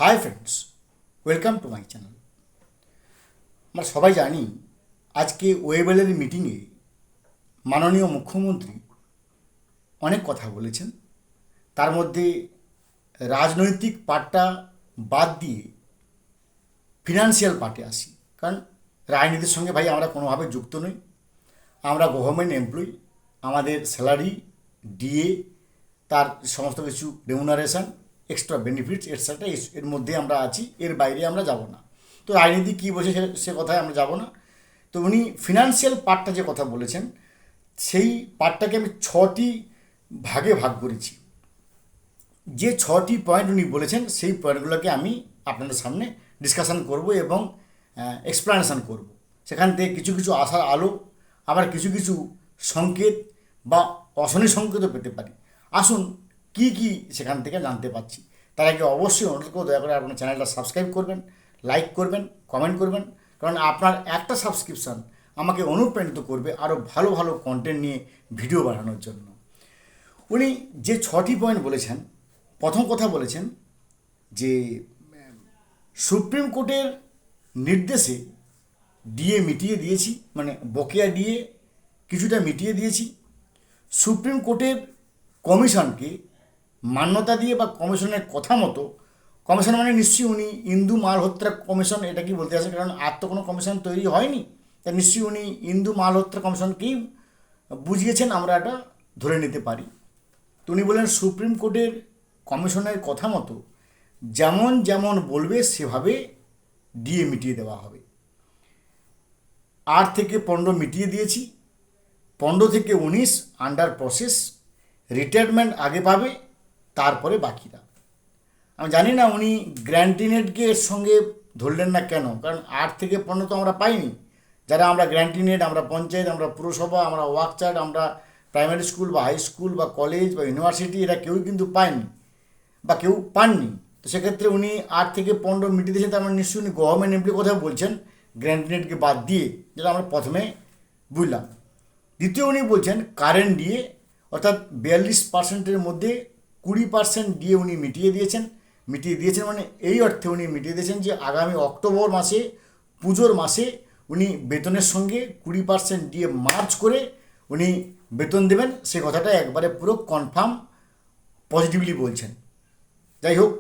Hi friends, welcome to my channel. আমরা সবাই জানি আজকে ওয়েবেলের মিটিংয়ে মাননীয় মুখ্যমন্ত্রী অনেক কথা বলেছেন। তার মধ্যে রাজনৈতিক পার্টটা বাদ দিয়ে ফিনান্সিয়াল পার্টে আসি, কারণ রাজনীতির সঙ্গে ভাই আমরা কোনোভাবে যুক্ত নই। আমরা গভর্নমেন্ট এমপ্লয়ি, আমাদের স্যালারি, ডিএ, তার সমস্ত কিছু রেমুনারেশন, এক্সট্রা বেনিফিটস এটসেট্রা এর মধ্যে আমরা আছি, এর বাইরে আমরা যাব না। তো রাজনীতি কী বলছে সে কথায় আমরা যাব না। তো উনি ফিনান্সিয়াল পার্টটা যে কথা বলেছেন, সেই পার্টটাকে আমি ছটি ভাগে ভাগ করেছি। যে ছটি পয়েন্ট উনি বলেছেন সেই পয়েন্টগুলোকে আমি আপনাদের সামনে ডিসকাশন করব এবং এক্সপ্লানেশন করব। সেখান থেকে কিছু কিছু আশার আলো, আবার কিছু কিছু সংকেত বা অশনি সংকেতও পেতে পারি। আসুন কি কি সেখান থেকে জানতে পাচ্ছি। তার আগে অবশ্যই অনুরোধ করব, দয়া করে আপনার চ্যানেলটা সাবস্ক্রাইব করবেন, লাইক করবেন, কমেন্ট করবেন, কারণ আপনার একটা সাবস্ক্রিপশান আমাকে অনুপ্রাণিত করবে আরও ভালো ভালো কন্টেন্ট নিয়ে ভিডিও বানানোর জন্য। উনি যে ছটি পয়েন্ট বলেছেন, প্রথম কথা বলেছেন যে সুপ্রিম কোর্টের নির্দেশে ডিএ মিটিয়ে দিয়েছি, মানে বকেয়া ডিএ কিছুটা মিটিয়ে দিয়েছি। সুপ্রিম কোর্টের কমিশনকে মান্যতা দিয়ে বা কমিশনের কথা মতো, কমিশন মানে নিশ্চয়ই উনি ইন্দু মালহোত্রা কমিশন এটা কি বলতে আসে, কারণ আর তো কোনো কমিশন তৈরি হয়নি, তা নিশ্চয়ই উনি ইন্দু মালহোত্রা কমিশনকেই বুঝিয়েছেন, আমরা এটা ধরে নিতে পারি। তো উনি বললেন সুপ্রিম কোর্টের কমিশনের কথা মতো যেমন যেমন বলবে সেভাবে ডিএ মিটিয়ে দেওয়া হবে। 8 থেকে 15 মিটিয়ে দিয়েছি, 15 থেকে 19 আন্ডার প্রসেস, রিটায়ারমেন্ট আগে পাবে, তারপরে বাকিরা। আমি জানি না উনি গ্র্যান্টিনেটকে এর সঙ্গে ধরলেন না কেন, কারণ 8 থেকে 15 তো আমরা পাইনি। যারা আমরা গ্র্যান্টিনেট, আমরা পঞ্চায়েত, আমরা পুরসভা, আমরা ওয়ার্কচার্ড, আমরা প্রাইমারি স্কুল বা হাই স্কুল বা কলেজ বা ইউনিভার্সিটি, এরা কেউই কিন্তু পায়নি বা কেউ পাননি। তো সেক্ষেত্রে উনি 8 থেকে 15 মিটিয়ে দিয়েছেন, তার মানে নিশ্চয়ই উনি গভর্নমেন্ট এমপ্লয়ি কথা বলছেন, গ্র্যান্টিনেটকে বাদ দিয়ে, যেটা আমরা প্রথমে বুঝলাম। দ্বিতীয় উনি বলছেন কারেন্ট ডিএ, অর্থাৎ 42%-এর মধ্যে 20% ডিএ উনি মিটিয়ে দিয়েছেন মানে এই অর্থে উনি মিটিয়ে দিয়েছেন যে আগামী অক্টোবর মাসে, পুজোর মাসে উনি বেতনের সঙ্গে 20% ডিএ মার্চ করে উনি বেতন দেবেন। সে কথাটা একবারে পুরো কনফার্ম পজিটিভলি বলছেন। যাই হোক,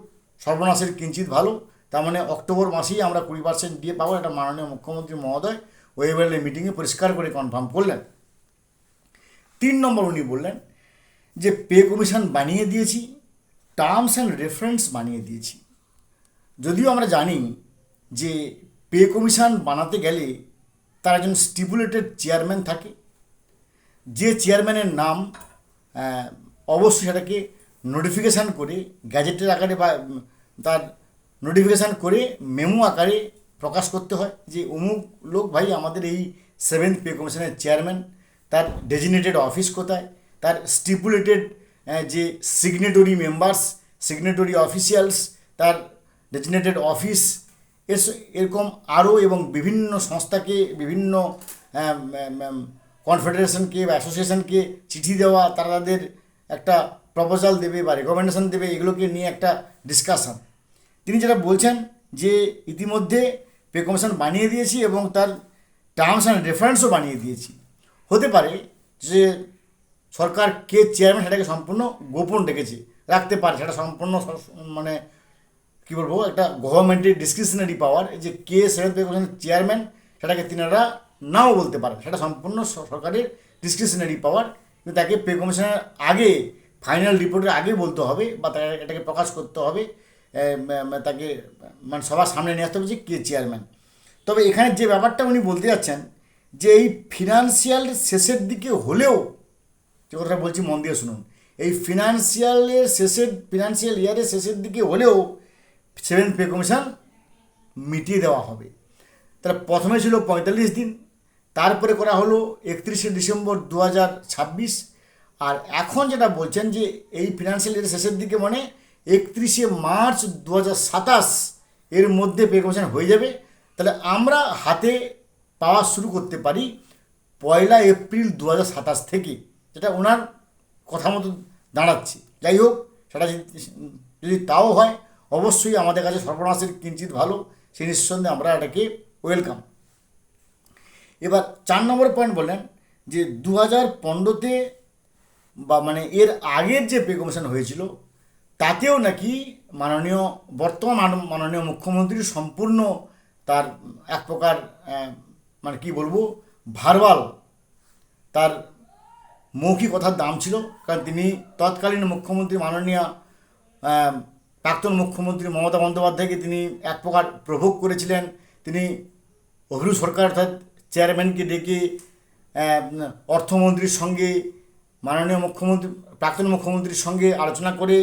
সর্বনাশের কিঞ্চিত ভালো, তার মানে অক্টোবর মাসেই আমরা 20% ডিএ পাবো, এটা মাননীয় মুখ্যমন্ত্রী মহোদয় ওয়েবেলের মিটিংয়ে পরিষ্কার করে কনফার্ম করলেন। 3 নম্বর উনি বললেন যে পে কমিশন বানিয়ে দিয়েছি, টার্মস অ্যান্ড রেফারেন্স বানিয়ে দিয়েছি। যদিও আমরা জানি যে পে কমিশন বানাতে গেলে তার একজন স্টিপুলেটেড চেয়ারম্যান থাকে, যে চেয়ারম্যানের নাম অবশ্যই সেটাকে নোটিফিকেশান করে গ্যাজেটের আকারে বা তার নোটিফিকেশান করে মেমো আকারে প্রকাশ করতে হয় যে অমুক লোক ভাই আমাদের এই 7th পে কমিশনের চেয়ারম্যান, তার ডেজিগনেটেড অফিস কোথায়, তার স্টিপুলেটেড যে সিগনেটরি মেম্বার্স, সিগনেটরি অফিসিয়ালস, তার ডেজিগনেটেড অফিস, এরকম আরও এবং বিভিন্ন সংস্থাকে, বিভিন্ন কনফেডারেশনকে বা অ্যাসোসিয়েশনকে চিঠি দেওয়া, তারা তাদের একটা প্রপোজাল দেবে বা রেকমেন্ডেশন দেবে, এগুলোকে নিয়ে একটা ডিসকাশন। তিনি যেটা বলছেন যে ইতিমধ্যে পে কমিশন বানিয়ে দিয়েছি এবং তার টার্মস অ্যান্ড রেফারেন্সও বানিয়ে দিয়েছি। হতে পারে যে সরকার কে চেয়ারম্যান সেটাকে সম্পূর্ণ গোপন রেখেছে, রাখতে পারে, সেটা সম্পূর্ণ মানে কী বলবো, একটা গভর্নমেন্টের ডিসক্রিশনারি পাওয়ার, যে কে 7th পে কমিশনের চেয়ারম্যান সেটাকে তিনারা নাও বলতে পারেন, সেটা সম্পূর্ণ সরকারের ডিসক্রিশনারি পাওয়ার। কিন্তু তাকে পে কমিশনের আগে, ফাইনাল রিপোর্টের আগে বলতে হবে বা তাকে এটাকে প্রকাশ করতে হবে, তাকে মানে সবার সামনে নিয়ে আসতে হবে যে কে চেয়ারম্যান। তবে এখানে যে ব্যাপারটা উনি বলতে যাচ্ছেন যে এই ফিনান্সিয়াল শেষের দিকে হলেও, যে কথাটা বলছি মন দিয়ে শুনুন, এই ফিনান্সিয়াল ইয়ারের শেষের দিকে হলেও 7th পে কমিশন মিটিয়ে দেওয়া হবে। তাহলে প্রথমে ছিল 45 দিন, তারপরে করা হলো 31শে ডিসেম্বর 2026, আর এখন যেটা বলছেন যে এই ফিনান্সিয়াল ইয়ারের শেষের দিকে মানে 31শে মার্চ 2027 এর মধ্যে পে কমিশন হয়ে যাবে। তাহলে আমরা হাতে পাওয়া শুরু করতে পারি 1 এপ্রিল 2027 থেকে, যেটা ওনার কথা মতো দাঁড়াচ্ছে। যাই হোক, সেটা যদি তাও হয়, অবশ্যই আমাদের কাছে সর্বনাশের কিঞ্চিত ভালো, সেই নিঃসন্দেহে আমরা এটাকে ওয়েলকাম। এবার 4 নম্বর পয়েন্ট বললেন যে 2015-তে বা মানে এর আগের যে পে কমিশন হয়েছিল তাতেও নাকি বর্তমান মাননীয় মুখ্যমন্ত্রী সম্পূর্ণ তার এক প্রকার মানে কি বলবো ভার্বাল তার মৌখিক কথার দাম ছিল। কারণ তিনি তৎকালীন মুখ্যমন্ত্রী মাননীয় প্রাক্তন মুখ্যমন্ত্রী মমতা বন্দ্যোপাধ্যায়কে তিনি এক প্রকার প্রভোগ করেছিলেন। তিনি অভিরূপ সরকার অর্থাৎ চেয়ারম্যানকে ডেকে অর্থমন্ত্রীর সঙ্গে মাননীয় মুখ্যমন্ত্রী প্রাক্তন মুখ্যমন্ত্রীর সঙ্গে আলোচনা করে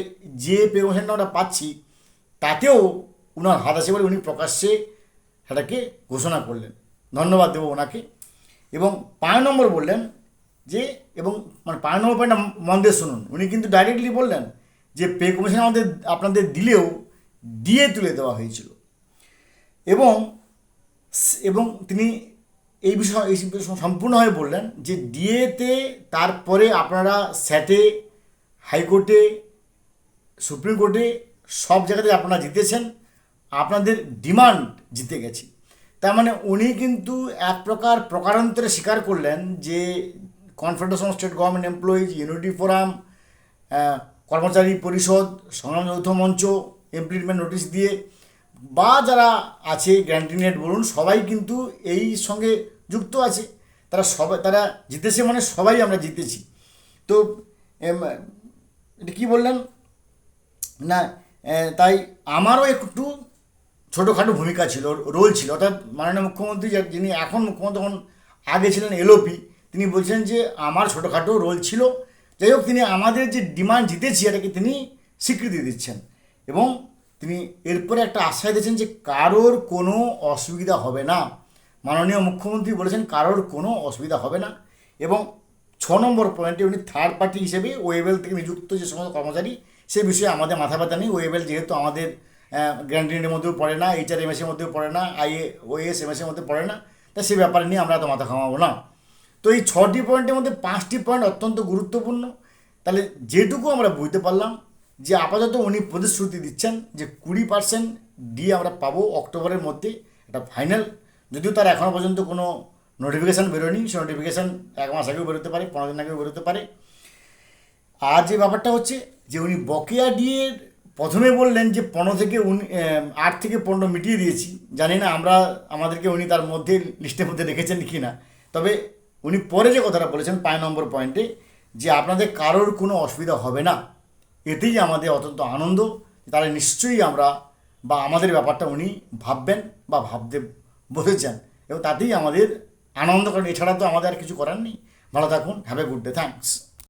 যে পে কমিশনটা আমরা পাচ্ছি তাতেও ওনার হাত আছে বলে উনি প্রকাশ্যে সেটাকে ঘোষণা করলেন। ধন্যবাদ দেবো ওনাকে। এবং 5 নম্বর বললেন যে এবং মানে 5 নম্বর পয়েন্টটা মন দিয়ে শুনুন, উনি কিন্তু ডাইরেক্টলি বললেন যে পে কমিশন আপনাদের দিলেও দিয়ে তুলে দেওয়া হয়েছিল। এবং তিনি এই বিষয়ে সম্পূর্ণভাবে বললেন যে ডিএতে তারপরে আপনারা স্যাটে, হাইকোর্টে, সুপ্রিম কোর্টে সব জায়গাতে আপনারা জিতেছেন, আপনাদের ডিমান্ড জিতে গেছি। তার মানে উনি কিন্তু এক প্রকার প্রকারান্তরে স্বীকার করলেন যে confederation of state government employees, unity forum, কর্মচারী পরিষদ, সংগ্রাম যৌথ মঞ্চ, ইমপ্লিমেন্ট নোটিশ দিয়ে বা যারা আছে গ্যারান্টি নেট বলুন, সবাই কিন্তু এই সঙ্গে যুক্ত আছে। তারা জিতেছে মানে সবাই আমরা জিতেছি। তো এটা কী বললেন না, তাই আমারও একটু ছোটোখাটো ভূমিকা ছিল, রোল ছিল। অর্থাৎ মাননীয় মুখ্যমন্ত্রী যিনি এখন মুখ্যমন্ত্রী তখন আগে ছিলেন এলওপি, তিনি বলছেন যে আমার ছোটোখাটো রোল ছিল। যাই হোক, তিনি আমাদের যে ডিমান্ড জিতেছি এটাকে তিনি স্বীকৃতি দিচ্ছেন এবং তিনি এরপরে একটা আশ্বাস দিয়েছেন যে কারোর কোনো অসুবিধা হবে না। মাননীয় মুখ্যমন্ত্রী বলেছেন কারোর কোনো অসুবিধা হবে না। এবং 6 নম্বর পয়েন্টে উনি থার্ড পার্টি হিসেবে ওয়েবেল থেকে নিযুক্ত যে সমস্ত কর্মচারী সে বিষয়ে আমাদের মাথা ব্যথা নেই। ওয়েবেল যেহেতু আমাদের গ্যারান্টিনের মধ্যেও পড়ে না, HRMS-এর মধ্যেও পড়ে না, IAOSMS-এর মধ্যে পড়ে না, তা সে ব্যাপারে নিয়ে আমরা তো মাথা ঘামাবো না। তো এই 6টি পয়েন্টের মধ্যে 5টি পয়েন্ট অত্যন্ত গুরুত্বপূর্ণ। তাহলে যেটুকু আমরা বুঝতে পারলাম যে আপাতত উনি প্রতিশ্রুতি দিচ্ছেন যে 20% দিয়ে আমরা পাবো অক্টোবরের মধ্যে, এটা ফাইনাল। যদিও তার এখনও পর্যন্ত কোনো নোটিফিকেশান বেরোয়নি, সে নোটিফিকেশান 1 মাস আগেও বেরোতে পারে, 15 দিন আগেও বেরোতে পারে। আর যে ব্যাপারটা হচ্ছে যে উনি বকেয়া ডিএর প্রথমে বললেন যে 8 থেকে 15 মিটিয়ে দিয়েছি। জানি না আমাদেরকে উনি তার মধ্যে লিস্টের মধ্যে রেখেছেন কি না। তবে উনি পরে যে কথাটা বলেছেন 5 নম্বর পয়েন্টে যে আপনাদের কারোর কোনো অসুবিধা হবে না, এতেই আমাদের অত্যন্ত আনন্দ। তাহলে নিশ্চয়ই আমরা বা আমাদের ব্যাপারটা উনি ভাববেন বা ভাবতে বসেছেন এবং তাতেই আমাদের আনন্দ, কারণ এছাড়া তো আমাদের আর কিছু করার নেই। ভালো থাকুন, have a good day, thanks.